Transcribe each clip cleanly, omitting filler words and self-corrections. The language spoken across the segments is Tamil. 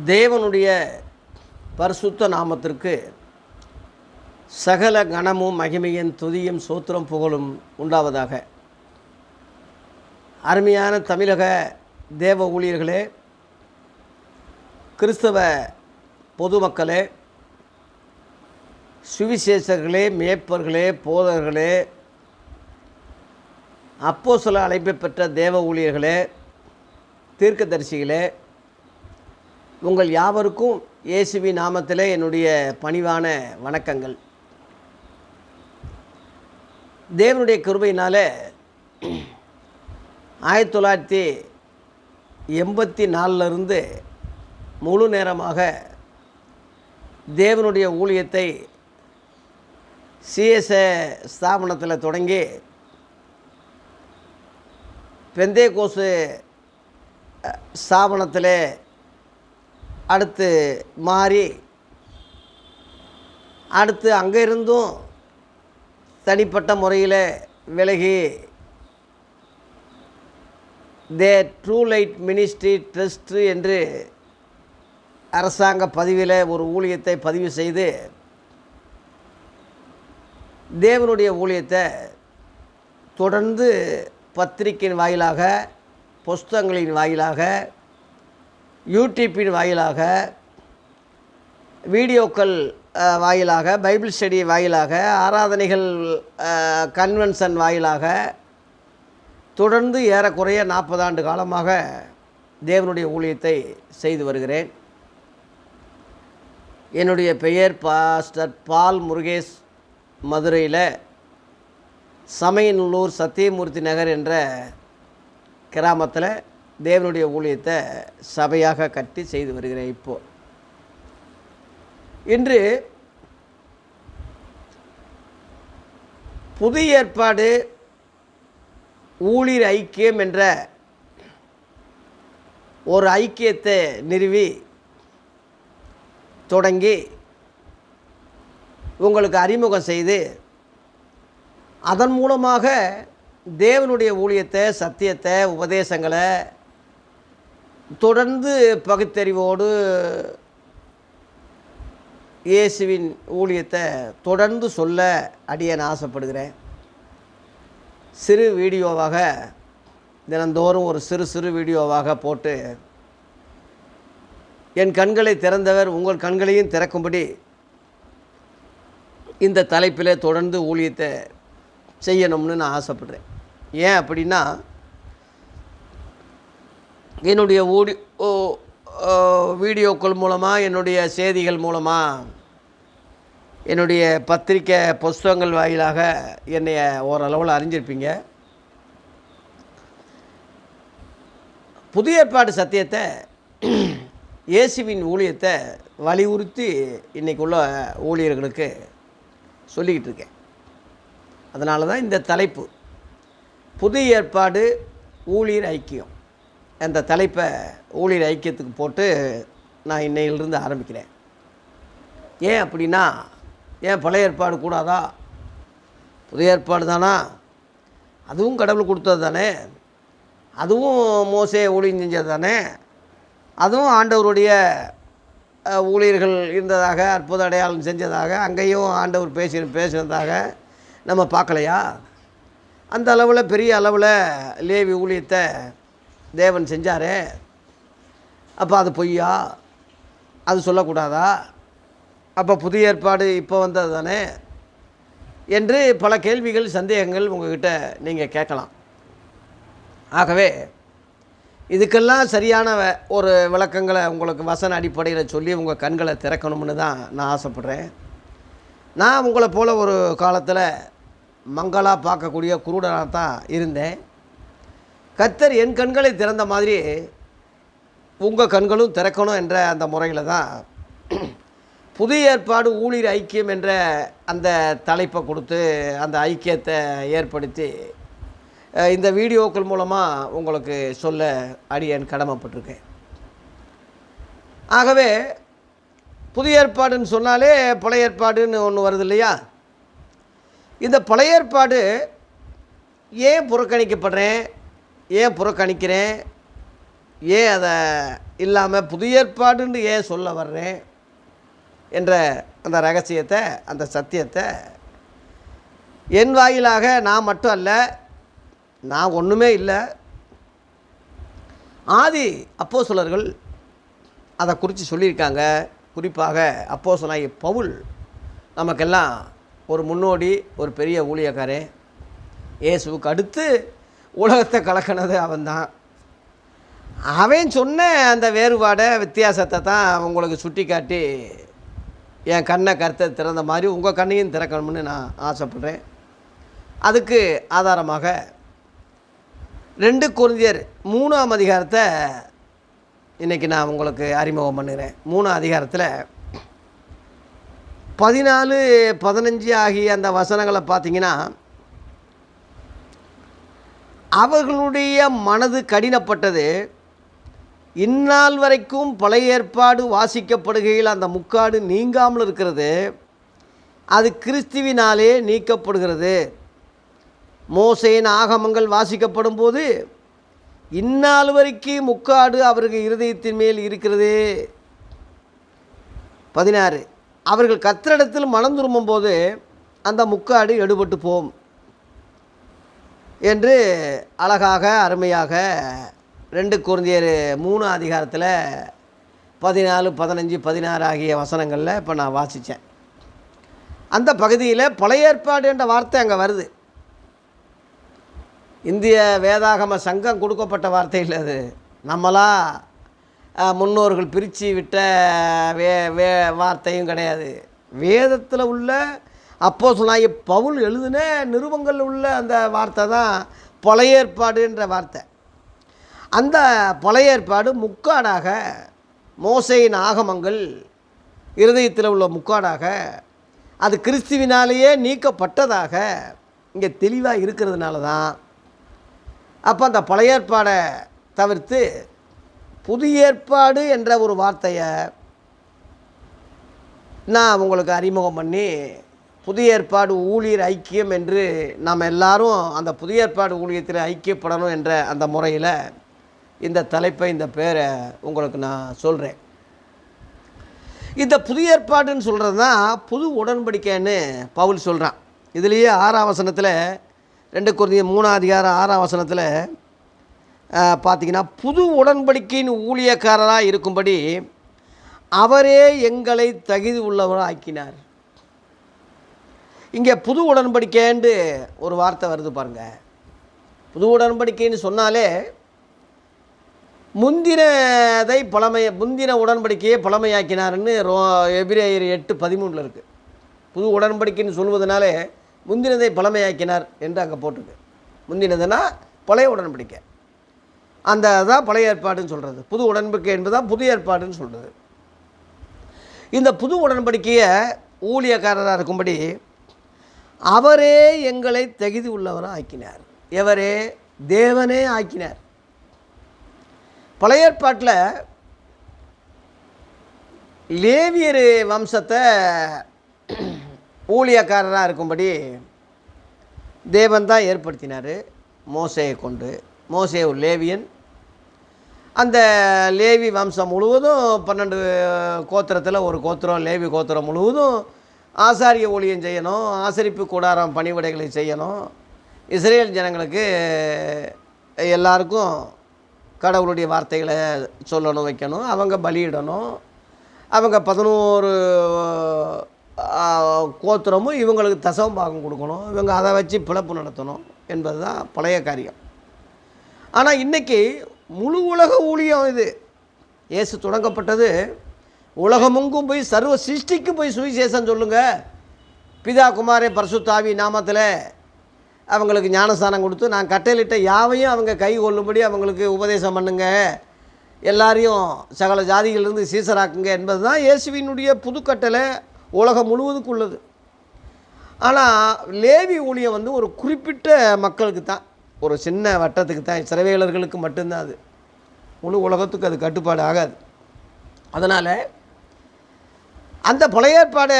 தேவனுடைய பரிசுத்த நாமத்திற்கு சகல கணமும் மகிமையின் துதியும் சோத்திரம் புகழும் உண்டாவதாக. அருமையான தமிழக தேவ ஊழியர்களே, கிறிஸ்தவ பொதுமக்களே, சுவிசேஷர்களே, மேய்ப்பர்களே, போதகர்களே, அப்போஸ்தல அழைப்பை பெற்ற தேவ ஊழியர்களே, தீர்க்கதரிசிகளே, உங்கள் யாவருக்கும் இயேசுவின் நாமத்திலே என்னுடைய பணிவான வணக்கங்கள். தேவனுடைய கிருபையினால் 1984 முழு நேரமாக தேவனுடைய ஊழியத்தை சிஎஸ்ஏ ஸ்தாபனத்தில் தொடங்கி பெந்தேகோஸ்து ஸ்தாபனத்தில் அடுத்து மாறி அடுத்து அங்கே இருந்தும் தனிப்பட்ட முறையில் விலகி ட்ரூ லைட் மினிஸ்ட்ரி ட்ரஸ்ட் என்று அரசாங்க பதிவில் ஒரு ஊழியத்தை பதிவு செய்து தேவனுடைய ஊழியத்தை தொடர்ந்து பத்திரிகையின் வாயிலாக, புஸ்தகங்களின் வாயிலாக, யூடியூப்பின் வாயிலாக, வீடியோக்கள் வாயிலாக, பைபிள் ஸ்டடி வாயிலாக, ஆராதனைகள் கன்வென்ஷன் வாயிலாக தொடர்ந்து ஏறக்குறைய 40 ஆண்டு காலமாக தேவனுடைய ஊழியத்தை செய்து வருகிறேன். என்னுடைய பெயர் பாஸ்டர் பால் முருகேஷ். மதுரையில் சமயநல்லூர் சத்தியமூர்த்தி நகர் என்ற கிராமத்தில் தேவனுடைய ஊழியத்தை சபையாக கட்டி செய்து வருகிறேன். இன்று புதிய ஏற்பாடு ஊழியர் ஐக்கியம் என்ற ஒரு ஐக்கியத்தை நிறுவி தொடங்கி உங்களுக்கு அறிமுகம் செய்து அதன் மூலமாக தேவனுடைய ஊழியத்தை, சத்தியத்தை, உபதேசங்களை தொடர்ந்து பகுத்தறிவோடு இயேசுவின் ஊழியத்தை தொடர்ந்து சொல்ல அடியேன் ஆசைப்படுகிறேன். சிறு வீடியோவாக தினந்தோறும் ஒரு சிறு வீடியோவாக போட்டு என் கண்களை திறந்தவர் உங்கள் கண்களையும் திறக்கும்படி இந்த தலைப்பில் தொடர்ந்து ஊழியத்தை செய்யணும்னு நான் ஆசைப்படுறேன். ஏன் அப்படின்னா, என்னுடைய வீடியோக்கள் மூலமாக, என்னுடைய செய்திகள் மூலமாக, என்னுடைய பத்திரிக்கை புஸ்தகங்கள் வாயிலாக என்னை ஓரளவில் அறிஞ்சிருப்பீங்க. புதிய ஏற்பாடு சத்தியத்தை, இயேசுவின் ஊழியத்தை வலியுறுத்தி இன்றைக்குள்ள ஊழியர்களுக்கு சொல்லிக்கிட்டு இருக்கேன். அதனால தான் இந்த தலைப்பு, புதிய ஏற்பாடு ஊழியர் ஐக்கியம். அந்த தலைப்பை ஊழியர் ஐக்கியத்துக்கு போட்டு நான் இன்னையிலிருந்து ஆரம்பிக்கிறேன். ஏன் அப்படின்னா, ஏன் பழைய ஏற்பாடு கூடாதா? புதிய ஏற்பாடு தானா? அதுவும் கடவுள் கொடுத்தது தானே, அதுவும் மோசே ஊழியம் செஞ்சது தானே, அதுவும் ஆண்டவருடைய ஊழியர்கள் இருந்ததாக, அற்புத அடையாளம் செஞ்சதாக, அங்கேயும் ஆண்டவர் பேசினதாக நம்ம பார்க்கலையா? அந்த அளவில், பெரிய அளவில் லேவி ஊழியத்தை தேவன் செஞ்சாரே, அப்போ அது பொய்யா? அது சொல்லக்கூடாதா? அப்போ புதிய ஏற்பாடு இப்போ வந்தது தானே என்று பல கேள்விகள், சந்தேகங்கள் உங்கள்கிட்ட நீங்கள் கேட்கலாம். ஆகவே இதுக்கெல்லாம் சரியான ஒரு விளக்கங்களை உங்களுக்கு வசன அடிப்படையில் சொல்லி உங்கள் கண்களை திறக்கணும்னு தான் நான் ஆசைப்பட்றேன். நான் உங்களை போல் ஒரு காலத்தில் மங்களாக பார்க்கக்கூடிய குருடனாக தான் இருந்தேன். கர்த்தர் என் கண்களை திறந்த மாதிரி உங்கள் கண்களும் திறக்கணும் என்ற அந்த முறையில் தான் புதிய ஏற்பாடு ஊழியர் ஐக்கியம் என்ற அந்த தலைப்பை கொடுத்து அந்த ஐக்கியத்தை ஏற்படுத்தி இந்த வீடியோக்கள் மூலமாக உங்களுக்கு சொல்ல அடியேன் கடமைப்பட்டிருக்கேன். ஆகவே புதிய ஏற்பாடுன்னு சொன்னாலே பழைய ஏற்பாடுன்னு ஒன்று வருது இல்லையா? இந்த பழைய ஏற்பாடு ஏன் புறக்கணிக்கப்படுறேன், ஏன் புறக்கணிக்கிறேன், ஏன் அதை இல்லாமல் புதிய ஏற்பாடுன்னு ஏன் சொல்ல வர்றேன் என்ற அந்த ரகசியத்தை, அந்த சத்தியத்தை என் வாயிலாக நான் மட்டும் அல்ல, நான் ஒன்றுமே இல்லை, ஆதி அப்போஸ்தலர்கள் அதை குறித்து சொல்லியிருக்காங்க. குறிப்பாக அப்போஸ்தலனாகிய பவுல் நமக்கெல்லாம் ஒரு முன்னோடி, ஒரு பெரிய ஊழியக்காரன். இயேசுவுக்கு அடுத்து உலகத்தை கலக்கினது அவன்தான். அவன் சொன்ன அந்த வேறுபாடை, வித்தியாசத்தை தான் உங்களுக்கு சுட்டி காட்டி என் கண்ணை கருத்தை திறந்த மாதிரி உங்கள் கண்ணையும் திறக்கணும்னு நான் ஆசைப்படுறேன். அதுக்கு ஆதாரமாக 2 கொரிந்தியர் 3ஆம் அதிகாரத்தை இன்றைக்கி நான் உங்களுக்கு அறிமுகம் பண்ணுறேன். 3ஆம் அதிகாரத்தில் 14, 15 ஆகிய அந்த வசனங்களை பார்த்தீங்கன்னா, அவர்களுடைய மனது கடினப்பட்டது, இந்நாள் வரைக்கும் பழைய ஏற்பாடு வாசிக்கப்படுகையில் அந்த முக்காடு நீங்காமல் இருக்கிறது, அது கிறிஸ்துவினாலே நீக்கப்படுகிறது. மோசேயின் ஆகமங்கள் வாசிக்கப்படும் போது இந்நாள் வரைக்கும் முக்காடு அவர்கள் இருதயத்தின் மேல் இருக்கிறது. 16 அவர்கள் கர்த்தரிடத்தில் மனம் திரும்பும் போது அந்த முக்காடு எடுபட்டு போம் என்று அழகாக அருமையாக 2 கொரிந்தியர் 3 அதிகாரத்தில் 14, 15, 16 ஆகிய வசனங்களில் இப்போ நான் வாசித்தேன். அந்த பகுதியில் பழைய ஏற்பாடு என்ற வார்த்தை அங்கே வருது. இந்திய வேதாகம சங்கம் கொடுக்கப்பட்ட வார்த்தை இல்லை, அது நம்மளா முன்னோர்கள் பிரித்து விட்ட வார்த்தையும் கிடையாது. வேதத்தில் உள்ள அப்போஸ்தலனாகிய பவுல் எழுதின நிருபங்களில் உள்ள அந்த வார்த்தை தான் பழைய ஏற்பாடுன்ற வார்த்தை. அந்த பழைய ஏற்பாடு முக்காடாக, மோசேயின் ஆகமங்கள் இருதயத்தில் உள்ள முக்காடாக, அது கிறிஸ்துவினாலேயே நீக்கப்பட்டதாக இங்கே தெளிவாக இருக்கிறதுனால தான் அப்போ அந்த பழைய ஏற்பாடை தவிர்த்து புதிய ஏற்பாடு என்ற ஒரு வார்த்தையை நான் உங்களுக்கு அறிமுகம் பண்ணி, புதிய ஏற்பாடு ஊழியர் ஐக்கியம் என்று நாம் எல்லாரும் அந்த புதிய ஏற்பாடு ஊழியத்தில் ஐக்கியப்படணும் என்ற அந்த முறையில் இந்த தலைப்பை, இந்த பேரை உங்களுக்கு நான் சொல்கிறேன். இந்த புதிய ஏற்பாடுன்னு சொல்கிறது தான் புது உடன்படிக்கைன்னு பவுல் சொல்கிறான். இதுலேயே 6ஆம் வசனத்தில், 2 கொரிந்தியர் 3ஆம் அதிகாரம் 6ஆம் வசனத்தில் பார்த்திங்கன்னா, புது உடன்படிக்கையின் ஊழியக்காரராக இருக்கும்படி அவரே எங்களை தகுதி உள்ளவராக ஆக்கினார். இங்கே புது உடன்படிக்கைன்னு ஒரு வார்த்தை வருது பாருங்கள். புது உடன்படிக்கைன்னு சொன்னாலே முந்தின உடன்படிக்கையை பழமையாக்கினார்னு எபிரேயர் 8:13 இருக்குது. புது உடன்படிக்கைன்னு சொல்வதனாலே முந்தினதை பழமையாக்கினார் என்று அங்கே போட்டிருக்கு. முந்தினதுன்னா பழைய உடன்படிக்கை, அந்த தான் பழைய ஏற்பாடுன்னு சொல்கிறது. புது உடன்படிக்கை என்பதுதான் புதிய ஏற்பாடுன்னு சொல்கிறது. இந்த புது உடன்படிக்கையை ஊழியக்காரராக இருக்கும்படி அவரே எங்களை தகுதி உள்ளவராக ஆக்கினார். எவரே? தேவனே ஆக்கினார். பழைய ஏற்பாட்டில் லேவியர் வம்சத்தை ஊழியக்காரராக இருக்கும்படி தேவன் தான் ஏற்படுத்தினார் மோசேயை கொண்டு. மோசே ஒரு லேவியன். அந்த லேவி வம்சம் முழுவதும் 12 கோத்திரத்தில் ஒரு கோத்திரம், லேவி கோத்திரம் முழுவதும் ஆசாரிய ஊழியம் செய்யணும், ஆசரிப்பு கூடாரம் பணிவிடைகளை செய்யணும். இஸ்ரேல் ஜனங்களுக்கு எல்லாருக்கும் கடவுளுடைய வார்த்தைகளை சொல்லணும், வைக்கணும், அவங்க பலியிடணும். அவங்க 11 கோத்திரமும் இவங்களுக்கு தசமபாகம் கொடுக்கணும், இவங்க அதை வச்சு பிழப்பு நடத்தணும் என்பது தான் பழைய காரியம். ஆனால் இன்றைக்கி முழு உலக ஊழியம் இது. இயேசு தொடங்கப்பட்டது உலகமெங்கும் போய் சர்வ சிருஷ்டிக்கு போய் சுவிசேஷம் சொல்லுங்கள், பிதா குமாரே பரிசுத்த ஆவி நாமத்தில் அவங்களுக்கு ஞானஸ்தானம் கொடுத்து நான் கட்டளையிட்ட யாவையும் அவங்க கை கொள்ளும்படி அவங்களுக்கு உபதேசம் பண்ணுங்க, எல்லாரையும் சகல ஜாதிகளிலிருந்து சீசராக்குங்க என்பது தான் இயேசுவினுடைய புதுக்கட்டளை உலகம் முழுவதுக்கு உள்ளது. ஆனால் லேவி ஊழியம் ஒரு குறிப்பிட்ட மக்களுக்கு தான், ஒரு சின்ன வட்டத்துக்கு தான், இஸ்ரவேலர்களுக்கு மட்டும்தான். அது முழு உலகத்துக்கு அது கட்டுப்பாடு ஆகாது. அதனால் அந்த பழைய ஏற்பாடு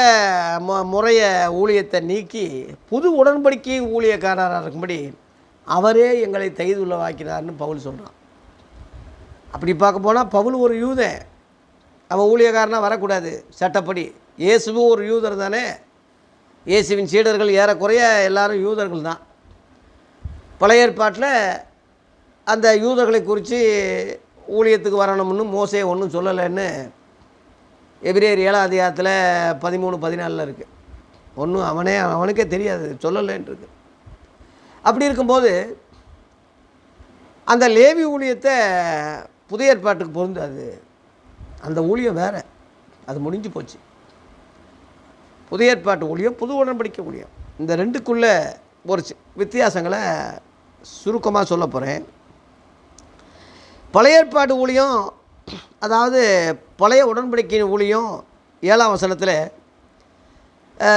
முறைய ஊழியத்தை நீக்கி புது உடன்படிக்கை ஊழியக்காரராக இருக்கும்படி அவரே எங்களை தகுதி உள்ளவாக்கினார்னு பவுல் சொல்கிறான். அப்படி பார்க்க போனால் பவுல் ஒரு யூதன், அவன் ஊழியக்காரனாக வரக்கூடாது சட்டப்படி. இயேசுவும் ஒரு யூதர் தானே. இயேசுவின் சீடர்கள் ஏறக்குறைய எல்லாரும் யூதர்கள் தான். பழைய ஏற்பாட்டில் அந்த யூதர்களை குறித்து ஊழியத்துக்கு வரணும்னு மோசே ஒன்றும் சொல்லலைன்னு எபிரேயர் 7ஆம் அதிகாரத்தில் 13-14 இருக்குது. ஒன்றும் அவனுக்கே தெரியாது, சொல்லலைன்னு இருக்கு. அப்படி இருக்கும்போது அந்த லேவி ஊழியத்தை புதிய ஏற்பாட்டுக்கு பொருந்தாது. அந்த ஊழியம் வேறு, அது முடிஞ்சு போச்சு. புதிய ஏற்பாட்டு ஊழியம், புது உடன்படிக்கை ஊழியம், இந்த ரெண்டுக்குள்ளே ஒரு வித்தியாசங்களை சுருக்கமாக சொல்ல போகிறேன். பழைய ஏற்பாட்டு ஊழியம், அதாவது பழைய உடன்படிக்கையின் ஊழியம் 7ஆம் வசனத்தில்,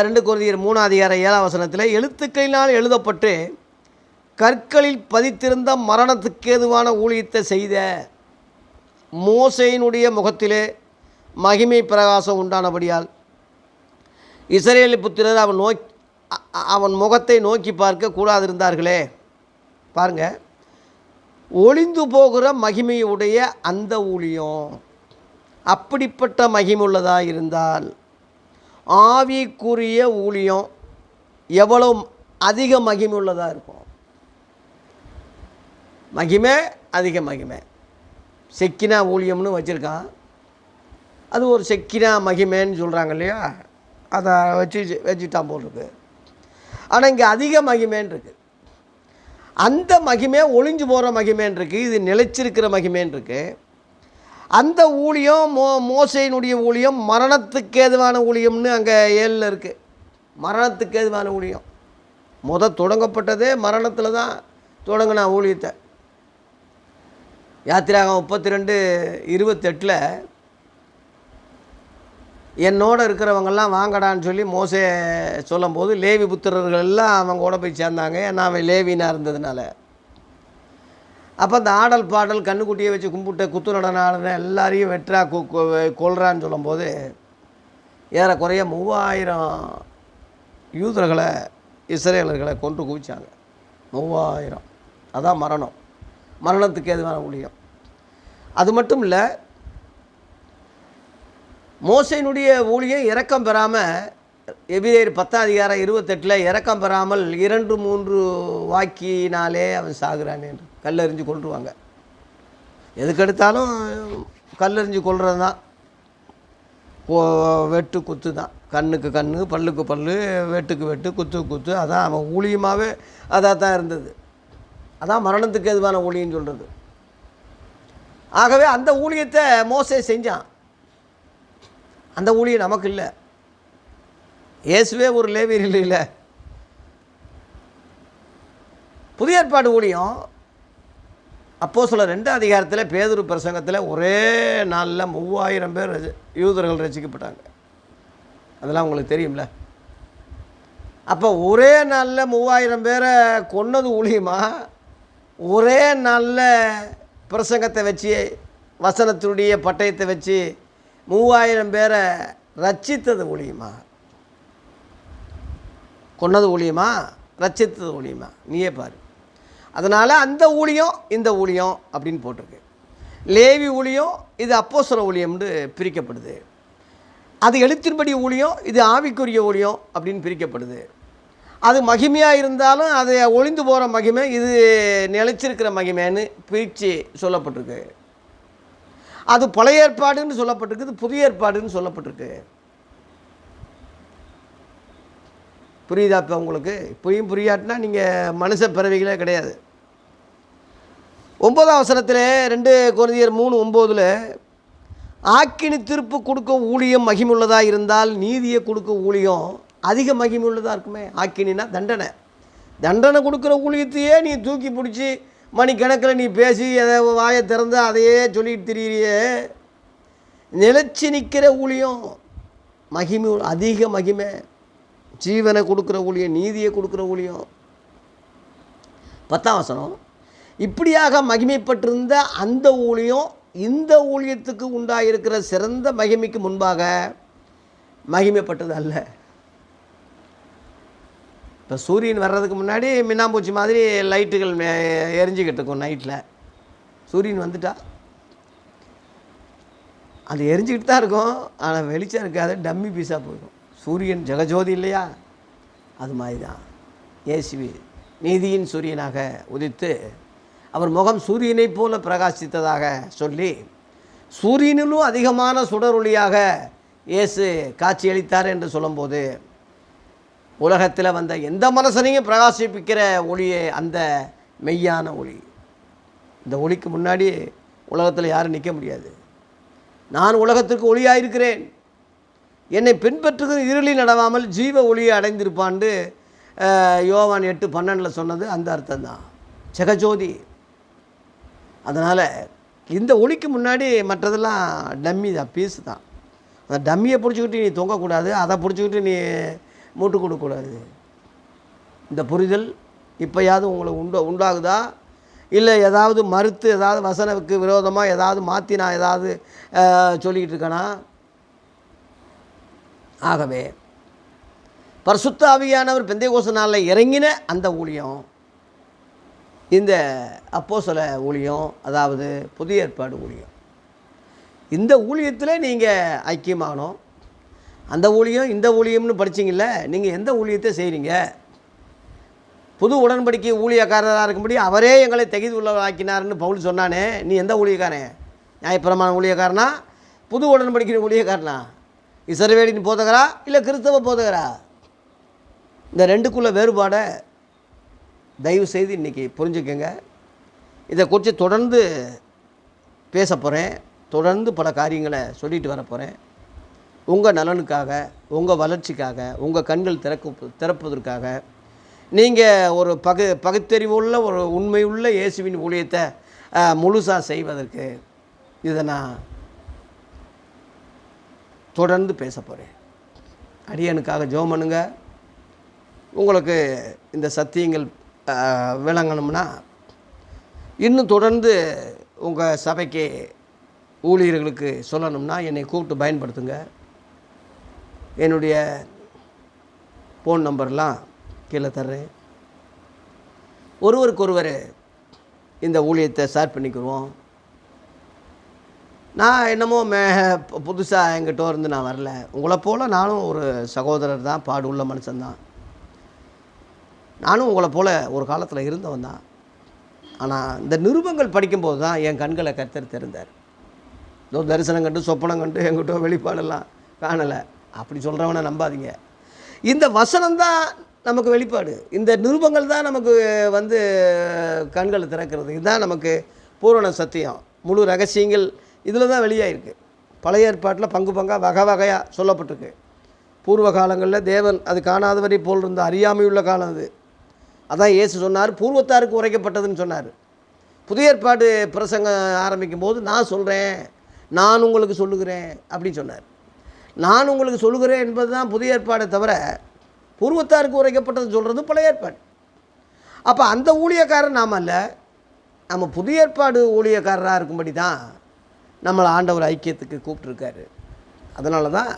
2 கொரிந்தியர் 3ஆம் அதிகாரம் 7ஆம் வசனத்தில், எழுத்துக்களினால் எழுதப்பட்டு கற்களில் பதித்திருந்த மரணத்துக்கு ஏதுவான ஊழியத்தை செய்த மோசேயினுடைய முகத்திலே மகிமை பிரகாசம் உண்டானபடியால் இஸ்ரவேல் புத்திரர் அவன் முகத்தை நோக்கி பார்க்க கூடாதிருந்தார்களே. பாருங்க, ஒளிந்து போகிற மகிமையுடைய அந்த ஊழியம் அப்படிப்பட்ட மகிமுள்ளதாக இருந்தால் ஆவிக்குரிய ஊழியம் எவ்வளோ அதிக மகிமுள்ளதாக இருக்கும். மகிமை, அதிக மகிமை. செக்கினா ஊழியம்னு வச்சுருக்கான், அது ஒரு செக்கினா மகிமைன்னு சொல்கிறாங்க இல்லையா, அதை வச்சுட்டான் போல் இருக்கு. ஆனால் இங்கே அதிக மகிமைன்னு இருக்குது. அந்த மகிமை ஒளிஞ்சு போகிற மகிமைன்னு இருக்குது, இது நிலைச்சிருக்கிற மகிமைன்னு இருக்குது. அந்த ஊழியம் மோசையினுடைய ஊழியம் மரணத்துக்கு ஏதுவான ஊழியம்னு அங்கே 7 இருக்குது. மரணத்துக்கு ஏதுவான ஊழியம் தொடங்கப்பட்டதே மரணத்தில் தான் தொடங்கினா ஊழியத்தை. யாத்திராகம் 32:28 என்னோடு இருக்கிறவங்கெல்லாம் வாங்கடான்னு சொல்லி மோசே சொல்லும்போது லேவி புத்திரர்கள் எல்லாம் அவங்க கூட போய் சேர்ந்தாங்க. ஏன்னா அவன் லேவினாக இருந்ததுனால. அப்போ அந்த ஆடல் பாடல் கண்ணுக்குட்டியை வச்சு கும்பிட்ட குத்து நடன எல்லாரையும் வெற்றா கொள்றான்னு சொல்லும்போது ஏறக்குறைய 3000 யூதர்களை இஸ்ரேலர்களை கொன்று குவிச்சாங்க. 3000. அதான் மரணத்துக்கு ஏதுவான ஊழியம். அது மட்டும் இல்லை, மோசையினுடைய ஊழியம் இரக்கம் பெறாமல், எபிரேயர் 10ஆம் அதிகாரம் 28 இரக்கம் பெறாமல் 2-3 வாக்கினாலே அவன் சாகுறான் என்று கல்லெறிஞ்சு கொள்ளுவாங்க. எதுக்கெடுத்தாலும் கல்லெறிஞ்சு கொள்வது தான், வெட்டு குத்து தான். கண்ணுக்கு கண், பல்லுக்கு பல், வெட்டுக்கு வெட்டு, குத்துக்கு குத்து. அதான் அவன் ஊழியமாகவே அதாக தான் இருந்தது. அதான் மரணத்துக்கு எதுவான ஊழியன்னு சொல்கிறது. ஆகவே அந்த ஊழியத்தை மோசே செஞ்சான். அந்த ஊழியம் நமக்கு இல்லை. இயேசுவே ஒரு லேவியர் இல்லை. புதிய ஏற்பாடு ஊழியம் அப்போஸ்தலர் 2ஆம் அதிகாரத்தில் பேதுரு பிரசங்கத்தில் ஒரே நாளில் 3000 பேர் யூதர்கள் ரசிக்கப்பட்டாங்க. அதெல்லாம் உங்களுக்கு தெரியும்ல. அப்போ ஒரே நாளில் 3000 பேரை கொன்னது ஊழியமா, ஒரே நாளில் பிரசங்கத்தை வச்சு வசனத்துடைய பட்டயத்தை வச்சு 3000 பேரை ரட்சித்தது ஊழியமா? கொன்னது ஊழியமா, ரட்சித்தது ஊழியமா? நீயே பாரு. அதனால் அந்த ஊழியம் இந்த ஊழியம் அப்படின்னு போட்டிருக்கு. லேவி ஊழியம் இது அப்போஸ்தல ஊழியம்னு பிரிக்கப்படுது. அது எழுத்தின்படி ஊழியம், இது ஆவிக்குரிய ஊழியம் அப்படின்னு பிரிக்கப்படுது. அது மகிமையாக இருந்தாலும் அது ஒளிந்து போகிற மகிமை, இது நிலைச்சிருக்கிற மகிமைன்னு பிரித்து சொல்லப்பட்டிருக்கு. அது பழைய ஏற்பாடுன்னு சொல்லப்பட்டிருக்கு, இது புதிய ஏற்பாடுன்னு சொல்லப்பட்டிருக்கு. புரியுதா? இப்போ உங்களுக்கு இப்பயும் புரியாட்டினா நீங்கள் மனுஷ பிறவிகளே கிடையாது. 9ஆம் வசனத்தில் 2 கொரிந்தியர் 3:9 ஆக்கினி தீர்ப்பு கொடுக்க ஊழியம் மகிமுள்ளதாக இருந்தால் நீதியை கொடுக்க ஊழியம் அதிக மகிமுள்ளதாக இருக்குமே. ஆக்கினா தண்டனை கொடுக்குற ஊழியத்தையே நீ தூக்கி பிடிச்சி மணிக்கணக்கில் நீ பேசி அதை வாயை திறந்து அதையே சொல்லிட்டு திரியிறியே. நிலச்சி நிற்கிற ஊழியம் மகிமை, அதிக மகிமை. ஜீவனை கொடுக்குற ஊழியம், நீதியை கொடுக்குற ஊழியம். 10ஆம் வசனம் இப்படியாக மகிமைப்பட்டிருந்த அந்த ஊழியம் இந்த ஊழியத்துக்கு உண்டாயிருக்கிற சிறந்த மகிமைக்கு முன்பாக மகிமைப்பட்டது அல்ல. இப்போ சூரியன் வர்றதுக்கு முன்னாடி மின்னாம்பூச்சி மாதிரி லைட்டுகள் எரிஞ்சிக்கிட்டு இருக்கும் நைட்டில். சூரியன் வந்துட்டா அது எரிஞ்சிக்கிட்டு தான் இருக்கும், ஆனால் வெளிச்சம் இருக்காது, டம்மி பீஸாக போயிடும். சூரியன் ஜெகஜோதி இல்லையா? அது மாதிரி தான் இயேசுவே நீதியின் சூரியனாக உதித்து அவர் முகம் சூரியனைப் போல பிரகாசித்ததாக சொல்லி, சூரியனிலும் அதிகமான சுடரொளியாக இயேசு காட்சியளித்தார் என்று சொல்லும்போது, உலகத்தில் வந்த எந்த மனுஷனையும் பிரகாசிப்பிக்கிற ஒளியே அந்த மெய்யான ஒளி. இந்த ஒளிக்கு முன்னாடி உலகத்தில் யாரும் நிற்க முடியாது. நான் உலகத்திற்கு ஒளியாக இருக்கிறேன், என்னை பின்பற்றுகிற இருளில் நடவாமல் ஜீவ ஒளியை அடைந்திருப்பான்னு யோவான் 8:12 சொன்னது அந்த அர்த்தம் தான், ஜெகஜோதி. அதனால் இந்த ஒளிக்கு முன்னாடி மற்றதெல்லாம் டம்மி தான், பீஸு தான். அந்த டம்மியை பிடிச்சிக்கிட்டு நீ தொங்கக்கூடாது, அதை பிடிச்சிக்கிட்டு நீ மூட்டு கொடுக்கக்கூடாது. இந்த புரிதல் இப்போயாவது உங்களுக்கு உண்டாகுதா? இல்லை ஏதாவது மறுத்து ஏதாவது வசனத்துக்கு விரோதமாக ஏதாவது மாற்றி நான் ஏதாவது சொல்லிக்கிட்டு இருக்கேனா? ஆகவே பரிசுத்த ஆவியானவர் பெந்தேகோஸ்து நாளில் இறங்கின அந்த ஊழியம், இந்த அப்போஸ்தல ஊழியம், அதாவது புதிய ஏற்பாடு ஊழியம், இந்த ஊழியத்தில் நீங்கள் ஐக்கியமாகணும். அந்த ஊழியம் இந்த ஊழியம்னு படிச்சிங்கல்ல, நீங்கள் எந்த ஊழியத்தை செய்கிறீங்க? புது உடன்படிக்கை ஊழியக்காரராக இருக்கும்படி அவரே எங்களை தகுதி உள்ளவராக்கினார்னு பவுல் சொன்னானே, நீ எந்த ஊழியக்காரன்? நியாயப்பிரமாண ஊழியக்காரனா, புது உடன்படிக்கை ஊழியக்காரனா, இஸ்ரவேலின் போதகரா, இல்லை கிறிஸ்தவ போதகரா? இந்த ரெண்டுக்குள்ள வேறுபாடை தயவு செய்து இன்றைக்கி புரிஞ்சுக்கங்க. இதை குறித்து தொடர்ந்து பேச போகிறேன், தொடர்ந்து பல காரியங்களை சொல்லிட்டு வர போகிறேன். உங்கள் நலனுக்காக, உங்கள் வளர்ச்சிக்காக, உங்கள் கண்கள் திறப்பதற்காக, நீங்கள் ஒரு பகுத்தறிவுள்ள ஒரு உண்மையுள்ள இயேசுவின் ஊழியத்தை முழுசாக செய்வதற்கு இதை நான் தொடர்ந்து பேச போகிறேன். அடியனுக்காக ஜெபம் பண்ணுங்க. உங்களுக்கு இந்த சத்தியங்கள் விளங்கணும்னா இன்னும் தொடர்ந்து உங்கள் சபைக்கு ஊழியர்களுக்கு சொல்லணும்னா என்னை கூப்பிட்டு பயன்படுத்துங்க. என்னுடைய ஃபோன் நம்பர்லாம் கீழே தர்றேன். ஒருவருக்கொருவர் இந்த ஊழியத்தை ஷேர் பண்ணிக்குவோம். நான் என்னமோ புதுசாக எங்கிட்ட இருந்து நான் வரல. உங்களை போல் நானும் ஒரு சகோதரர் தான், பாடு உள்ள மனுஷன்தான். நானும் உங்களை போல் ஒரு காலத்தில் இருந்தவன் தான். ஆனால் இந்த நிருபங்கள் படிக்கும்போது தான் என் கண்களை கர்த்தர் திறந்தார். ஏதோ தரிசனம் கண்டு சொப்பனம் கண்டு எங்கிட்ட வெளிப்பாடெல்லாம் காணலை அப்படி சொல்கிறவனை நம்பாதீங்க. இந்த வசனம்தான் நமக்கு வெளிப்பாடு, இந்த நிருபங்கள் தான் நமக்கு கண்களை திறக்கிறது. இதுதான் நமக்கு பூரண சத்தியம். முழு ரகசியங்கள் இதில் தான் வெளியாகிருக்கு. பழைய ஏற்பாட்டில் பங்கு பங்காக வகை வகையாக சொல்லப்பட்டிருக்கு. பூர்வ காலங்களில் தேவன் அது காணாதவரை போல் இருந்த அறியாமையுள்ள காலம் அது. அதான் இயேசு சொன்னார், பூர்வத்தாருக்கு உரைக்கப்பட்டதுன்னு சொன்னார். புதிய ஏற்பாடு பிரசங்கம் ஆரம்பிக்கும் போது நான் சொல்கிறேன், நான் உங்களுக்கு சொல்லுகிறேன் அப்படின்னு சொன்னார். நான் உங்களுக்கு சொல்லுகிறேன் என்பது தான் புதிய ஏற்பாடை தவிர, பூர்வத்தாருக்கு உரைக்கப்பட்டது சொல்கிறது பழைய ஏற்பாடு. அப்போ அந்த ஊழியக்காரன் நாம் அல்ல, நம்ம புதிய ஏற்பாடு ஊழியக்காரராக இருக்கும்படி தான் நம்மளை ஆண்டவர் ஐக்கியத்துக்கு கூப்பிட்டுருக்காரு. அதனால தான்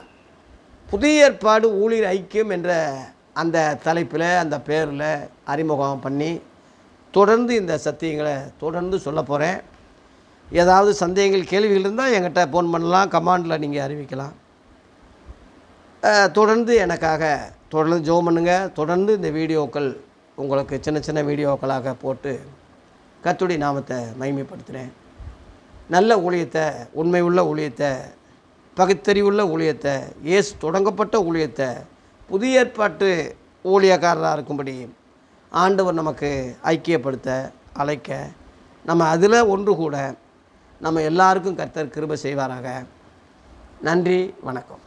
புதிய ஏற்பாடு ஊழியர் ஐக்கியம் என்ற அந்த தலைப்பில், அந்த பேரில் அறிமுகம் பண்ணி தொடர்ந்து இந்த சத்தியங்களை தொடர்ந்து சொல்ல போகிறேன். ஏதாவது சந்தேகங்கள் கேள்விகள் இருந்தால் என்கிட்ட ஃபோன் பண்ணலாம், கமாண்டில் நீங்கள் அறிவிக்கலாம். தொடர்ந்து எனக்காக தொடர்ந்து ஜெபம் பண்ணுங்க. தொடர்ந்து இந்த வீடியோக்கள் உங்களுக்கு சின்ன சின்ன வீடியோக்களாக போட்டு கர்த்தருடைய நாமத்தை மகிமைப்படுத்துகிறேன். நல்ல ஊழியத்தை, உண்மை உள்ள ஊழியத்தை, பகுத்தறிவுள்ள ஊழியத்தை, இயேசு தொடங்கப்பட்ட ஊழியத்தை, புதிய ஏற்பாட்டு ஊழியக்காரராக இருக்கும்படி ஆண்டவர் நமக்கு ஐக்கியப்படுத்த அழைக்க, நம்ம அதில் ஒன்று கூட நம்ம எல்லாருக்கும் கர்த்தர் கிருபை செய்வாராக. நன்றி, வணக்கம்.